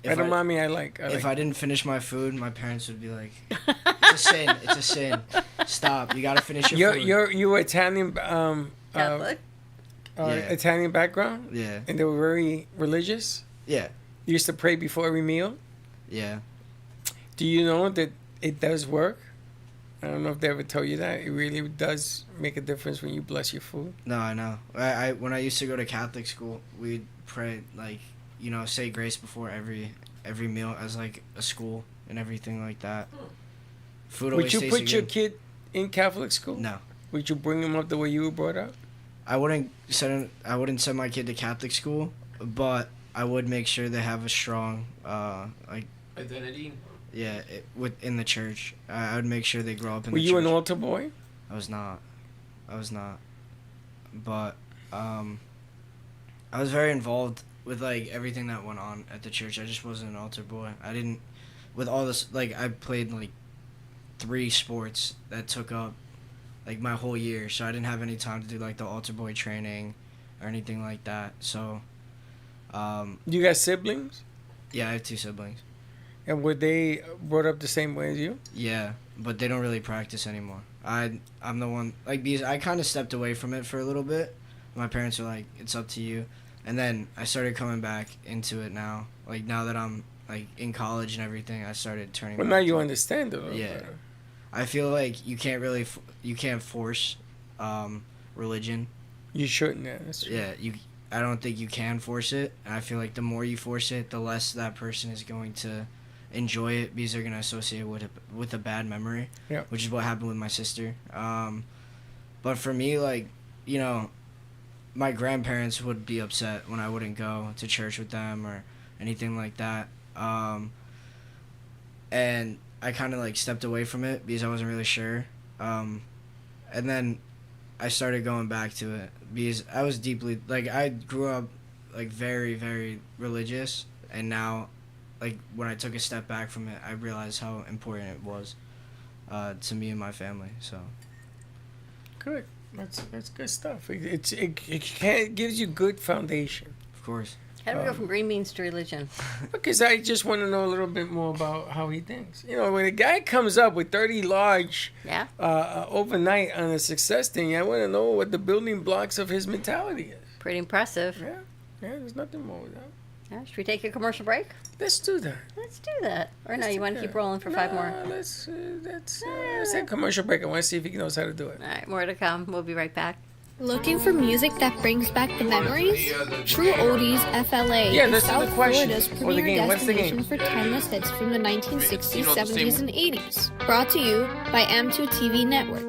If Edamame, I like. If I didn't finish my food, my parents would be like, "It's a sin. It's a sin. Stop. You gotta finish your food." You're Italian, Catholic. Yeah. Italian background, Yeah. and they were very religious. Yeah. You used to pray before every meal. Yeah. Do you know that it does work? I don't know if they ever told you that. It really does make a difference when you bless your food. No, I know. I when I used to go to Catholic school, we'd pray say grace before every meal as like a school and everything like that. Food Would always you tasted put your good. kid in Catholic school? No. Would you bring him up the way you were brought up? I wouldn't send my kid to Catholic school, but I would make sure they have a strong Identity. in the church. I would make sure they grow up in Were the you church. an altar boy? I was not. But I was very involved with like everything that went on at the church, I just wasn't an altar boy. I didn't, with all this, like I played like 3 sports that took up like my whole year, so I didn't have any time to do like the altar boy training or anything like that. So, You got siblings? yeah, I have 2 siblings. And were they brought up the same way as you? Yeah, but they don't really practice anymore. I'm the one, like, because I kind of stepped away from it for a little bit. My parents were like, it's up to you. And then I started coming back into it now. Like, now that I'm, like, in college and everything, I started turning Well, back now to you it. understand it a little Yeah. better. I feel like you can't really, you can't force religion. You shouldn't, yeah. That's true. Yeah, I don't think you can force it. And I feel like the more you force it, the less that person is going to enjoy it because they're going to associate it with a bad memory. Yeah. Which is what happened with my sister. But for me, like, you know, my grandparents would be upset when I wouldn't go to church with them or anything like that. And I kind of like stepped away from it because I wasn't really sure. And then I started going back to it because I was deeply, like, I grew up like very, very religious, and now, like, when I took a step back from it, I realized how important it was to me and my family. So Good. That's good stuff. It gives you good foundation. of course. How do we go from green beans to religion? Because I just want to know a little bit more about how he thinks. You know, when a guy comes up with 30 large Yeah. overnight on a success thing, I want to know what the building blocks of his mentality is. Pretty impressive. Yeah, there's nothing wrong with that. Yeah, should we take a commercial break? Let's do that. Let's do that. Or no, Let's you do want to that. keep rolling for 5 more? Nah, let's take a commercial break. I want to see if he knows how to do it. All right, more to come. We'll be right back. Looking for music that brings back the memories? True Oldies FLA Yeah, is let's do the South question. Florida's Or the premier game. What's the destination game? for timeless hits from the 1960s, You know the 70s, same- and 80s. Brought to you by M2 TV Network.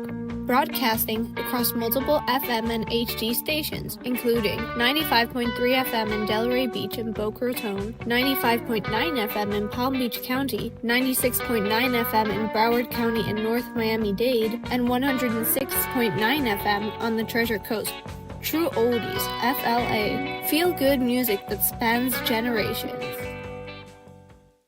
Broadcasting across multiple FM and HD stations, including 95.3 FM in Delray Beach and Boca Raton, 95.9 FM in Palm Beach County, 96.9 FM in Broward County and North Miami-Dade, and 106.9 FM on the Treasure Coast. True Oldies, FLA. Feel good music that spans generations.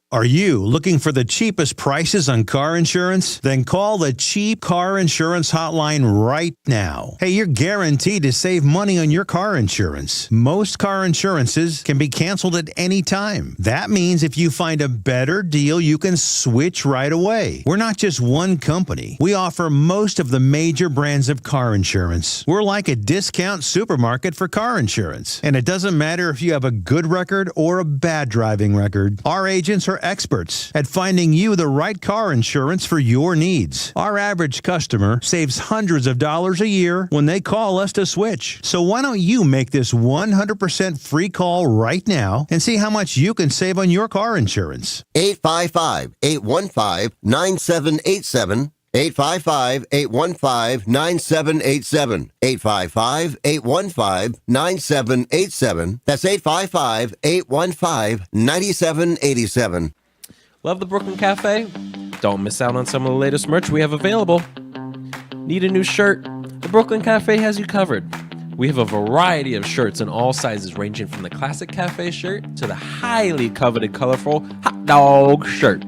Are you looking for the cheapest prices on car insurance? Then call the Cheap Car Insurance Hotline right now. Hey, you're guaranteed to save money on your car insurance. Most car insurances can be canceled at any time. That means if you find a better deal, you can switch right away. We're not just one company. We offer most of the major brands of car insurance. We're like a discount supermarket for car insurance. And it doesn't matter if you have a good record or a bad driving record. Our agents are experts at finding you the right car insurance for your needs. Our average customer saves hundreds of dollars a year when they call us to switch. So why don't you make this 100% free call right now and see how much you can save on your car insurance? 855-815-9787. 855-815-9787. 855-815-9787. That's 855-815-9787. Love the Brooklyn Cafe? Don't miss out on some of the latest merch we have available. Need a new shirt? The Brooklyn Cafe has you covered. We have a variety of shirts in all sizes, ranging from the classic cafe shirt to the highly coveted colorful hot dog shirt.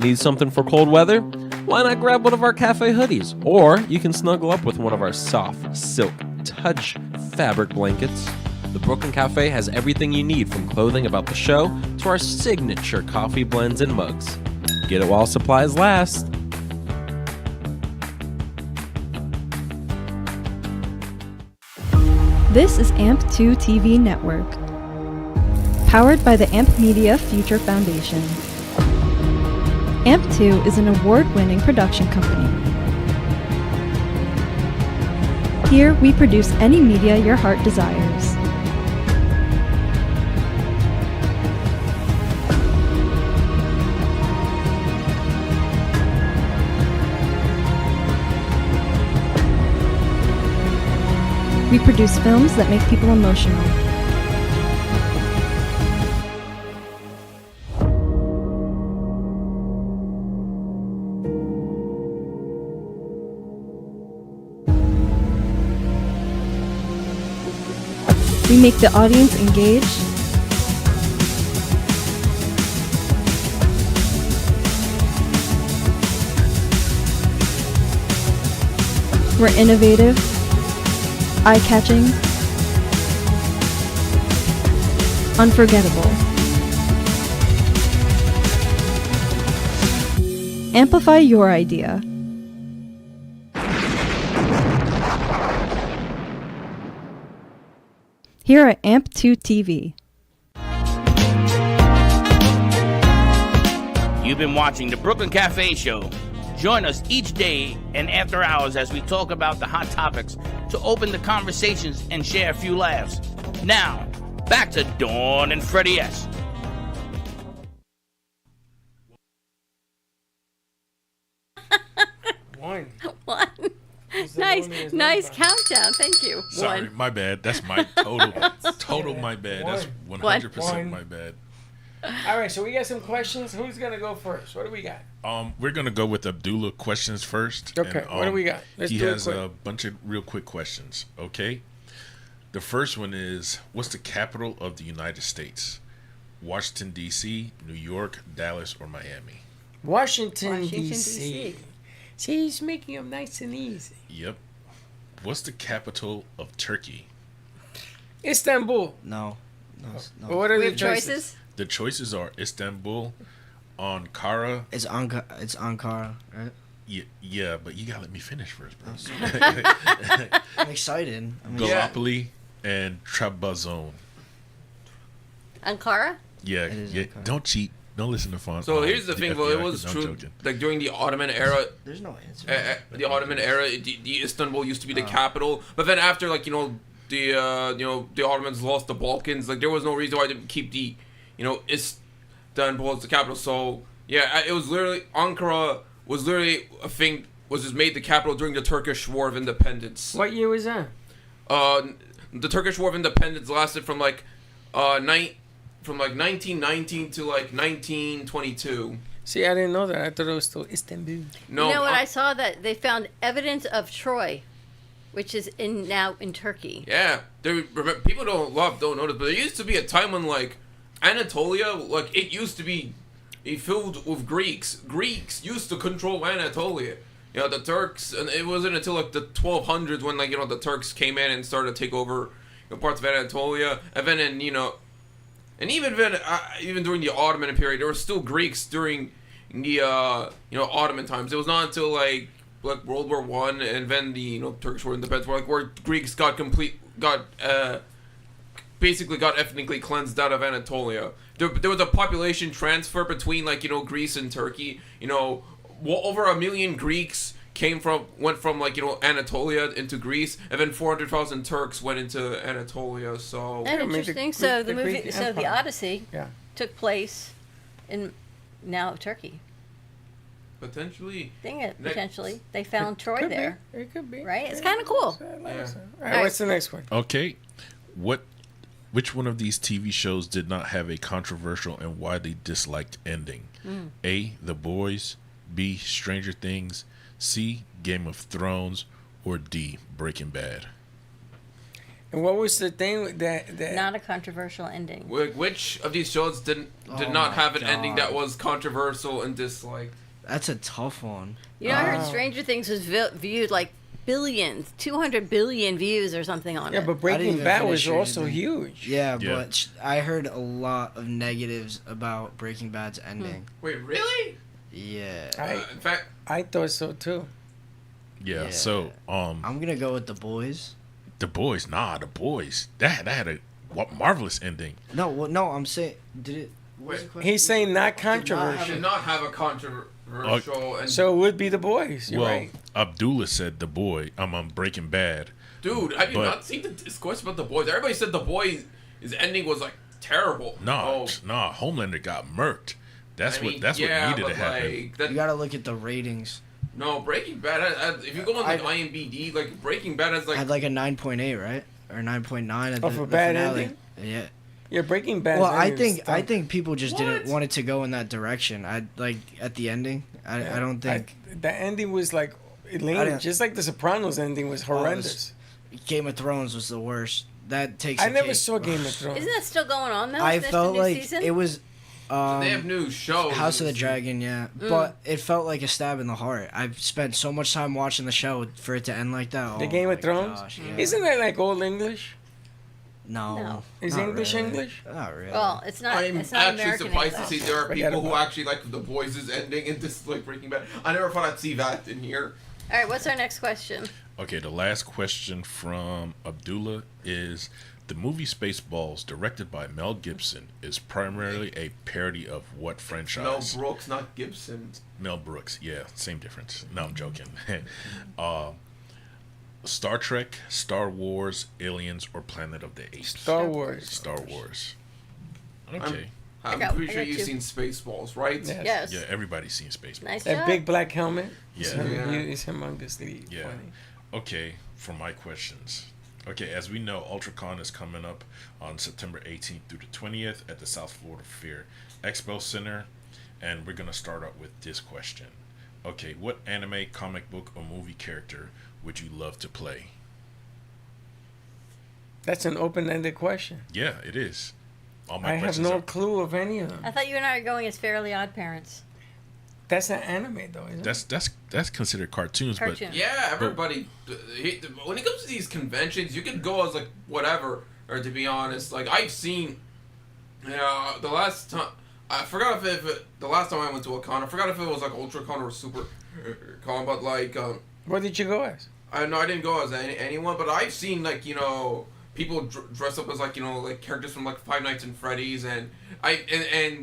Need something for cold weather? Why not grab one of our cafe hoodies? Or you can snuggle up with one of our soft, silk, touch fabric blankets. The Brooklyn Cafe has everything you need, from clothing about the show to our signature coffee blends and mugs. Get it while supplies last. This is AMP2 TV Network, powered by the AMP Media Future Foundation. AMP2 is an award-winning production company. Here, we produce any media your heart desires. We produce films that make people emotional. We make the audience engaged. We're innovative, eye-catching, unforgettable. Amplify your idea. Here at AMP2 TV. You've been watching the Brooklyn Cafe Show. Join us each day and after hours as we talk about the hot topics to open the conversations and share a few laughs. Now, back to Dawn and Freddie S. One. One. Nice countdown. Thank you. Sorry, One. my bad. That's my total my bad. That's 100% my bad. All right, so we got some questions. Who's gonna go first? What do we got? We're gonna go with Abdullah questions first. Okay, and, what do we got? Let's he do it has quick. a bunch of real quick questions. Okay, the first one is, what's the capital of the United States? Washington D.C., New York, Dallas, or Miami? Washington D.C. D.C. See, he's making them nice and easy. Yep. What's the capital of Turkey? Istanbul. No. Well, what are We the have choices? choices. The choices are Istanbul, Ankara. It's Ankara, right? Yeah, but you gotta let me finish first, bro. I'm excited. Gallipoli and Trabzon. Ankara? Yeah. Ankara. Don't cheat. Don't listen to Font. So here's the thing, well, it was I'm true. joking. Like during the Ottoman era, There's no answer. the Ottoman era, the Istanbul used to be the capital. But then after, like, the Ottomans lost the Balkans. Like, there was no reason why to keep the, Istanbul as the capital. So yeah, it was literally Ankara was literally a thing. Was just made the capital during the Turkish War of Independence. What year was that? The Turkish War of Independence lasted from 1919 to 1922. See, I didn't know that. I thought it was still Istanbul. No, You know what? I saw that they found evidence of Troy, which is now in Turkey. Yeah, people don't know this, but there used to be a time when Anatolia, it used to be filled with Greeks. Greeks used to control Anatolia. The Turks, and it wasn't until the 1200s when the Turks came in and started to take over parts of Anatolia, and then and even during the Ottoman period, there were still Greeks during the Ottoman times. It was not until World War One and then the Turkish War of Independence where Greeks basically got ethnically cleansed out of Anatolia. There was a population transfer between Greece and Turkey. Over 1 million Greeks went from Anatolia into Greece, and then 400,000 Turks went into Anatolia. So And interesting. So the movie, Greek the Empire. Odyssey, Yeah. took place in now Turkey. potentially, Potentially, they found Troy there. It could be. Right? It's kind of cool. All right, what's the next one? Okay. Which one of these TV shows did not have a controversial and widely disliked ending? A. The Boys, B. Stranger Things, C. Game of Thrones, or D. Breaking Bad? And what was the thing that Not a controversial ending. which of these shows did Oh not my have an ending God. that was controversial and disliked? That's a tough one. I heard Stranger Things was viewed billions, 200 billion views or something on Yeah, it. but I didn't Breaking even Bad finish was Stranger also Things. huge. Yeah, Yeah. but I heard a lot of negatives about Breaking Bad's ending. Wait, really? Yeah. In fact, I thought so too. Yeah. So I'm gonna go with The Boys. The Boys, The Boys, that had a marvelous ending. No, no, I'm saying, did it? What was the question? He's saying not did controversial. not have a controversial and So it would be The Boys. You're well, right. Abdullah said The Boy. I'm Breaking Bad. dude, have you but- not seen the discourse about The Boys? Everybody said The Boys' his ending was terrible. Nah, Homelander got murked. That's what needed to happen. You gotta look at the ratings. No, Breaking Bad. If you go on IMDb, Breaking Bad has I had a 9.8, right? Or 9.9 at For bad finale. ending? Yeah. Yeah, Breaking Bad. Well, I think people just What? didn't want it to go in that direction. At the ending. I don't think the ending was lame, didn't- just like The Sopranos ending was horrendous. Game of Thrones was the worst. that takes. I a never cake. saw Game of Thrones. Isn't that still going on though? I Is this felt the new like season? it was. They have new shows. House of the Dragon, yeah. But it felt like a stab in the heart. I've spent so much time watching the show for it to end like that. The Oh Game my of Thrones? gosh, yeah. Isn't that like old English? No. Is not English really. English? Not really. Well, it's not. I'm It's not actually American surprised English. to see there are Forget people who about it. actually like The Boys' ending and this like Breaking Bad. I never thought I'd see that in here. All right, what's our next question? Okay, the last question from Abdullah is: the movie Spaceballs, directed by Mel Gibson, is primarily a parody of what Mel franchise? Brooks, not Gibson. Mel Brooks, yeah, same difference. No, I'm joking. Star Trek, Star Wars, Aliens, or Planet of the Apes? Star Wars. Star Wars. Okay. I'm I pretty sure got you've two. seen Spaceballs, right? Yes. Yes. Yeah, everybody's seen Spaceballs. Nice That job. big black helmet. Yeah. He's humongously Yeah. funny. Okay, for my questions. Okay, as we know, UltraCon is coming up on September 18th through the 20th at the South Florida Fair Expo Center, and we're going to start out with this question. Okay, what anime, comic book, or movie character would you love to play? That's an open-ended question. Yeah, it is. All my I have questions no are... clue of any of them. I thought you and I were going as Fairly Odd Parents. That's an anime, though, isn't it? That's considered cartoons, Cartoon. Yeah, everybody. When it comes to these conventions, you can go as like whatever. Or to be honest, like I've seen, the last time I forgot if the last time I went to a con, I forgot if it was like UltraCon or SuperCon, but like What did you go as? I didn't go as anyone, but I've seen like people dress up as like like characters from like Five Nights at Freddy's and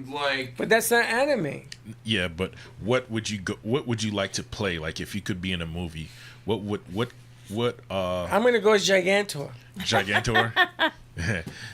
like. But that's not anime. Yeah, but what would you like to play? Like if you could be in a movie, what I'm gonna go as Gigantor. Gigantor?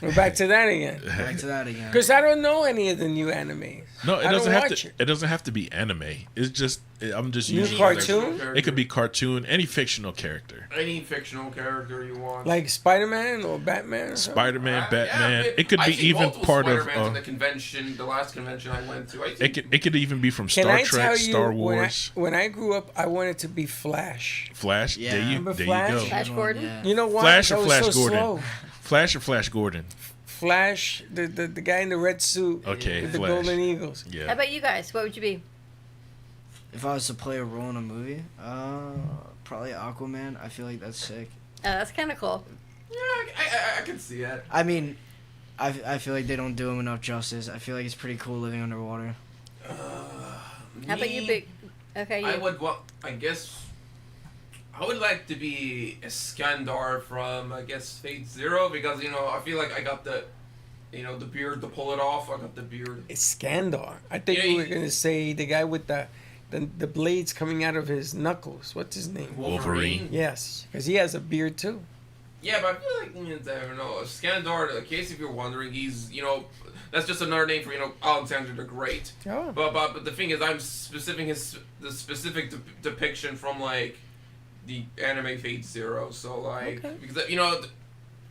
We're back to that again. Back to that again. Because I don't know any of the new animes. No, it I doesn't don't have watch to. it. It doesn't have to be anime. It's just I'm just New using cartoon? It could be cartoon, any fictional character. Any fictional character you want. Like Spider-Man or Batman. Or something? Spider-Man, Batman. Yeah, it could be I've seen even multiple part of. Spider-Mans in the convention, the last convention I went to. It could even be from Can Star I Trek, tell you, Star Wars, when I grew up, I wanted to be Flash. Flash. Yeah. There you Remember there Flash? you go. Flash Gordon? Yeah. You know why? Flash or I was Flash so Gordon? slow. Flash or Flash Gordon? Flash, the guy in the red suit Okay, with the Flash. golden eagles. How Yeah. about you guys? What would you be? If I was to play a role in a movie, probably Aquaman. I feel like that's sick. Oh, that's kind of cool. Yeah, I can see it. I mean, I feel like they don't do him enough justice. I feel like it's pretty cool living underwater. How about you, Big? Okay, you. I guess I would like to be Iskandar from Fate Zero because I feel like I got the the beard to pull it off. I got the beard. It's Skandar. I think Yeah, you were he- gonna say the guy with the blades coming out of his knuckles. What's his name? Wolverine. Yes, because he has a beard too. Yeah, but I feel like I don't know. Iskandar, in case if you're wondering, he's that's just another name for Alexander the Great. Oh. But the thing is, I'm specific the specific depiction from like the anime Fate Zero. So like because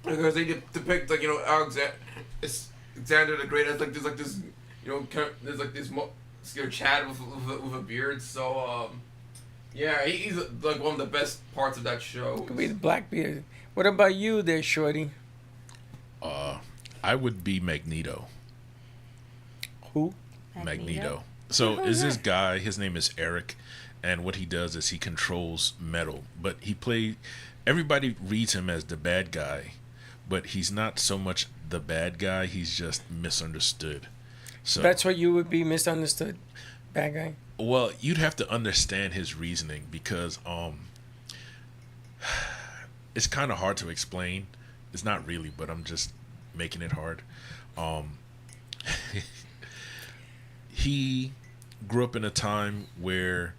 because they depict like Alexander the Great as like this there's like this muscular Chad with a beard. So yeah, he's like one of the best parts of that show. Could be the Blackbeard. What about you, there, Shorty? I would be Magneto. Who? Magneto. So is this guy? His name is Eric, and what he does is he controls metal. But everybody reads him as the bad guy, but he's not so much the bad guy. He's just misunderstood. So That's what you would be, misunderstood, bad guy. well, you'd have to understand his reasoning because it's kind of hard to explain. It's not really, but I'm just making it hard. He grew up in a time where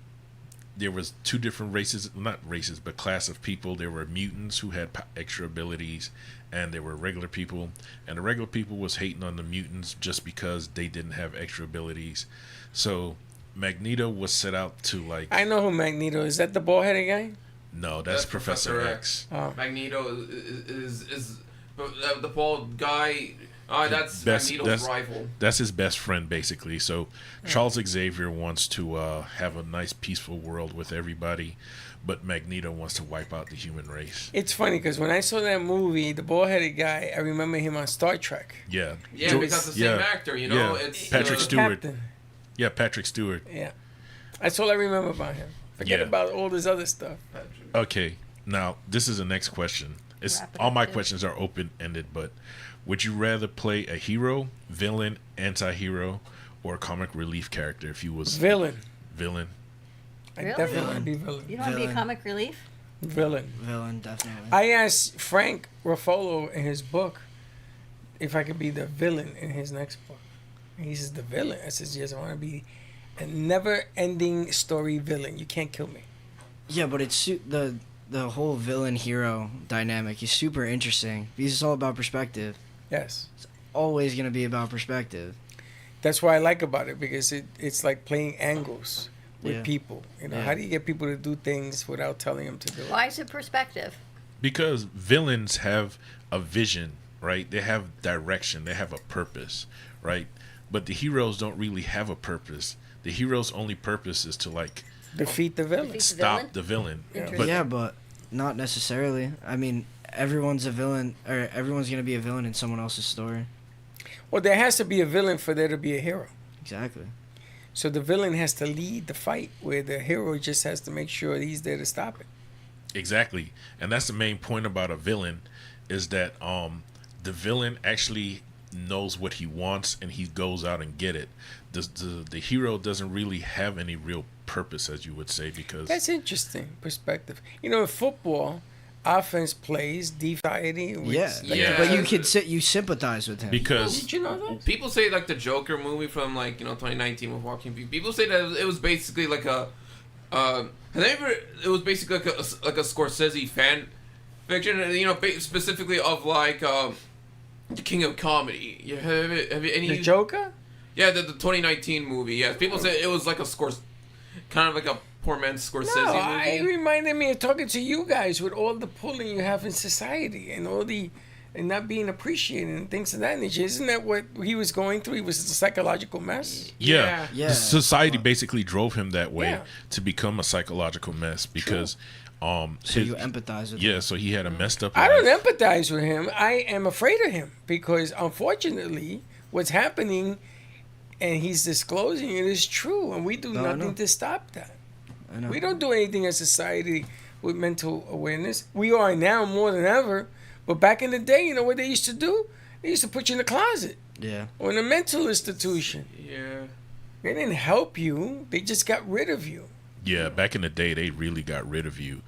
there was two different races, not races, but class of people. There were mutants who had extra abilities, and there were regular people. And the regular people was hating on the mutants just because they didn't have extra abilities. So Magneto was set out to like. I know who Magneto is. Is that the bald-headed guy? No, that's Professor X. Oh. Magneto is the bald guy. That's Magneto's rival. That's his best friend, basically. So Charles Xavier wants to have a nice, peaceful world with everybody, but Magneto wants to wipe out the human race. It's funny because when I saw that movie, the bald-headed guy, I remember him on Star Trek. Yeah. Yeah, because the same actor, you know. Yeah. It's Patrick Stewart. Captain. Yeah, Patrick Stewart. Yeah. That's all I remember about him. Forget about all this other stuff. Okay, now this is the next question. All my questions are open-ended, but would you rather play a hero, villain, anti-hero, or a comic relief character if you was Villain. Villain. I definitely want to be villain. You don't want to be a comic relief? Villain. Villain, definitely. I asked Frank Ruffalo in his book if I could be the villain in his next book. And he says, the villain? I says, yes, I want to be a never-ending story villain. You can't kill me. Yeah, but it's the whole villain-hero dynamic is super interesting because it's all about perspective. Yes. It's always going to be about perspective. That's what I like about it, because it's like playing angles with people. You know, Yeah. how do you get people to do things without telling them to do it? Why is it perspective? Because villains have a vision, right? They have direction. They have a purpose, right? But the heroes don't really have a purpose. The hero's only purpose is to defeat the villain. Stop the villain. But not necessarily. I mean, everyone's a villain, or everyone's going to be a villain in someone else's story. Well, there has to be a villain for there to be a hero. Exactly. So the villain has to lead the fight, where the hero just has to make sure he's there to stop it. Exactly. And that's the main point about a villain, is that the villain actually knows what he wants and he goes out and get it. The hero doesn't really have any real purpose, as you would say, because That's interesting perspective. You know, in football, offense plays defense. But you sympathize with him because did you know that? People say like the Joker movie from 2019 with Joaquin Phoenix. People say that it was basically like it was basically like a Scorsese fan fiction, specifically of the King of Comedy. Have any The Joker? Yeah, the 2019 movie. Yeah, people say it was like kind of like a poor man's Scorsese No, movie. it reminded me of talking to you guys with all the pulling you have in society and and not being appreciated and things of that nature. Isn't that what he was going through? He was a psychological mess. Yeah. The society basically drove him that way to become a psychological mess because so you empathize with him. so he had a messed up I life. don't empathize with him. I am afraid of him because, unfortunately, what's happening and he's disclosing it is true, and we do nothing to stop that. I know. We don't do anything as society with mental awareness. We are now more than ever, but back in the day, you know what they used to do? They used to put you in a closet Yeah. or in a mental institution. Yeah. They didn't help you. They just got rid of you. Yeah, back in the day, they really got rid of you.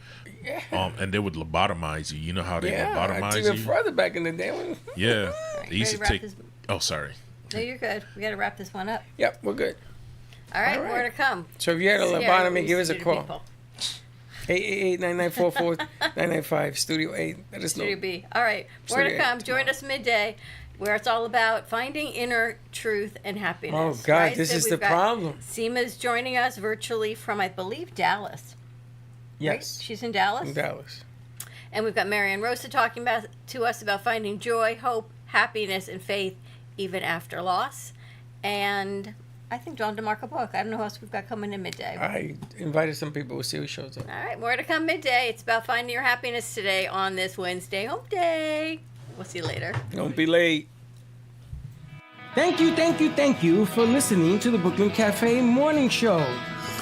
Yeah. And they would lobotomize you. You know how they lobotomize even you? further back in the day. Yeah. They used to ready to take... wrap this- Oh, sorry. No, you're good. We got to wrap this one up. Yep, we're good. All right, All right. more to come. So if you had a Yeah, lobotomy, give us a Studio call. people. 888-9944-995, Studio 8. Let us know. Studio B. All right, more to Studio come. A Join us midday, where it's all about finding inner truth and happiness. Oh, God, right? this So is we've the got problem. Seema's joining us virtually from, I believe, Dallas. Yes. Right? She's in Dallas? In Dallas. And we've got Marianne Rosa talking to us about finding joy, hope, happiness, and faith even after loss. And I think John DeMarco Book. I don't know who else we've got coming in midday. I invited some people. We'll see who shows up. All right, more to come midday. It's about finding your happiness today on this Wednesday Hump Day. We'll see you later. Don't be late. Thank you for listening to the Brooklyn Cafe Morning Show.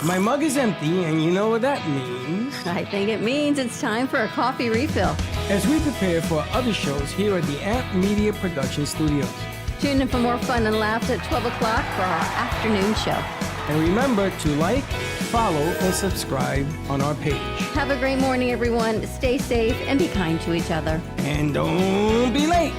My mug is empty, and you know what that means. I think it means it's time for a coffee refill. As we prepare for other shows here at the Amp Media Production Studios. Tune in for more fun and laughs at 12 o'clock for our afternoon show. And remember to like, follow, and subscribe on our page. Have a great morning, everyone. Stay safe and be kind to each other. And don't be late.